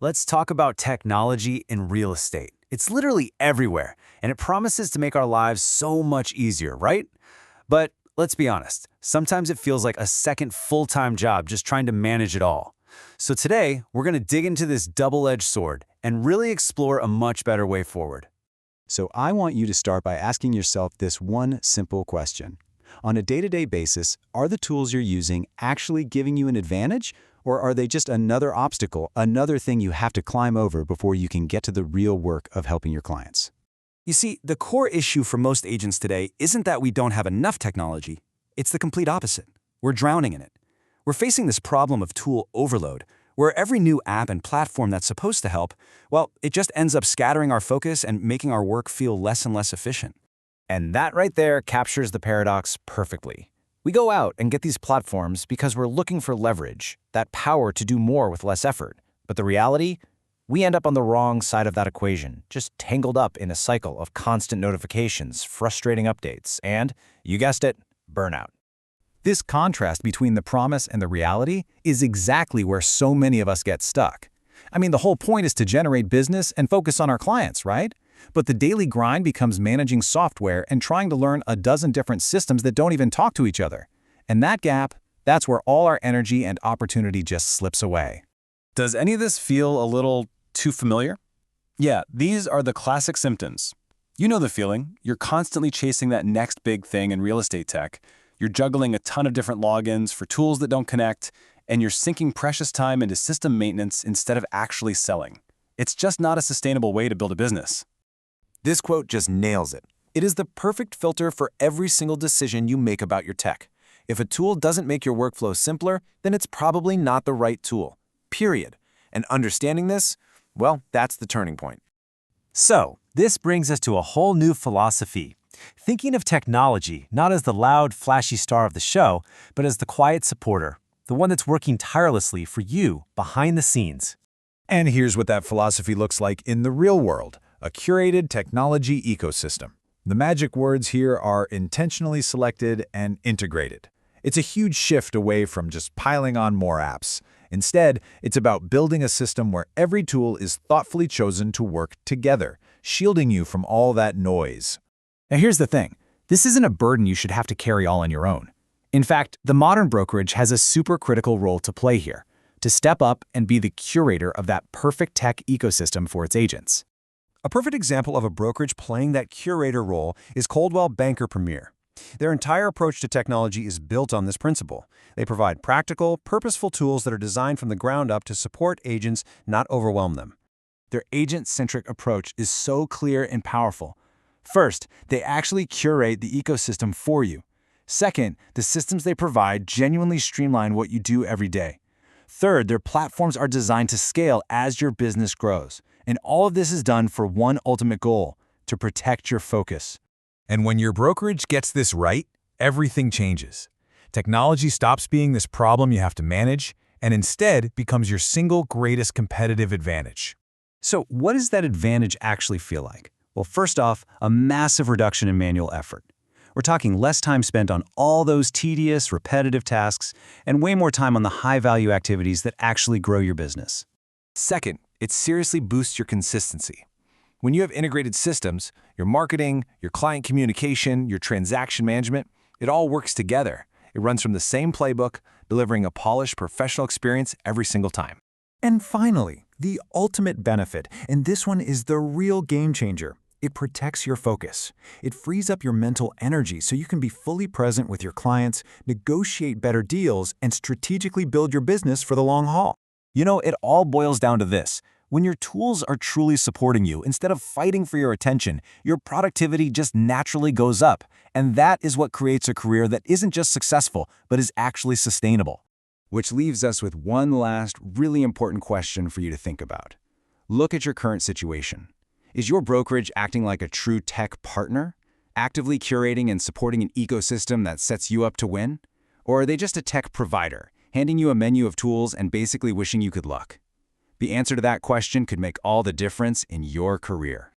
Let's talk about technology in real estate. It's literally everywhere, and it promises to make our lives so much easier, right? But let's be honest, sometimes it feels like a second full-time job just trying to manage it all. So today, we're going to dig into this double-edged sword and really explore a much better way forward. So I want you to start by asking yourself this one simple question. On a day-to-day basis, are the tools you're using actually giving you an advantage? Or are they just another obstacle, another thing you have to climb over before you can get to the real work of helping your clients? You see, the core issue for most agents today isn't that we don't have enough technology. It's the complete opposite. We're drowning in it. We're facing this problem of tool overload, where every new app and platform that's supposed to help, well, it just ends up scattering our focus and making our work feel less and less efficient. And that right there captures the paradox perfectly. We go out and get these platforms because we're looking for leverage, that power to do more with less effort. But the reality? We end up on the wrong side of that equation, just tangled up in a cycle of constant notifications, frustrating updates, and, you guessed it, burnout. This contrast between the promise and the reality is exactly where so many of us get stuck. I mean, the whole point is to generate business and focus on our clients, right? But the daily grind becomes managing software and trying to learn a dozen different systems that don't even talk to each other. And that gap, that's where all our energy and opportunity just slips away. Does any of this feel a little too familiar? Yeah, these are the classic symptoms. You know the feeling. You're constantly chasing that next big thing in real estate tech. You're juggling a ton of different logins for tools that don't connect, and you're sinking precious time into system maintenance instead of actually selling. It's just not a sustainable way to build a business. This quote just nails it. It is the perfect filter for every single decision you make about your tech. If a tool doesn't make your workflow simpler, then it's probably not the right tool. Period. And understanding this, well, that's the turning point. So, this brings us to a whole new philosophy. Thinking of technology not as the loud, flashy star of the show, but as the quiet supporter, the one that's working tirelessly for you behind the scenes. And here's what that philosophy looks like in the real world. A curated technology ecosystem. The magic words here are intentionally selected and integrated. It's a huge shift away from just piling on more apps. Instead, it's about building a system where every tool is thoughtfully chosen to work together, shielding you from all that noise. Now here's the thing. This isn't a burden you should have to carry all on your own. In fact, the modern brokerage has a super critical role to play here, to step up and be the curator of that perfect tech ecosystem for its agents. A perfect example of a brokerage playing that curator role is Coldwell Banker Premier. Their entire approach to technology is built on this principle. They provide practical, purposeful tools that are designed from the ground up to support agents, not overwhelm them. Their agent-centric approach is so clear and powerful. First, they actually curate the ecosystem for you. Second, the systems they provide genuinely streamline what you do every day. Third, their platforms are designed to scale as your business grows. And all of this is done for one ultimate goal, to protect your focus. And when your brokerage gets this right, everything changes. Technology stops being this problem you have to manage, and instead becomes your single greatest competitive advantage. So what does that advantage actually feel like? Well, first off, a massive reduction in manual effort. We're talking less time spent on all those tedious, repetitive tasks, and way more time on the high-value activities that actually grow your business. Second, it seriously boosts your consistency. When you have integrated systems, your marketing, your client communication, your transaction management, it all works together. It runs from the same playbook, delivering a polished professional experience every single time. And finally, the ultimate benefit, and this one is the real game changer. It protects your focus. It frees up your mental energy so you can be fully present with your clients, negotiate better deals, and strategically build your business for the long haul. You know, it all boils down to this. When your tools are truly supporting you, instead of fighting for your attention, your productivity just naturally goes up. And that is what creates a career that isn't just successful, but is actually sustainable. Which leaves us with one last really important question for you to think about. Look at your current situation. Is your brokerage acting like a true tech partner, actively curating and supporting an ecosystem that sets you up to win? Or are they just a tech provider, handing you a menu of tools and basically wishing you good luck? The answer to that question could make all the difference in your career.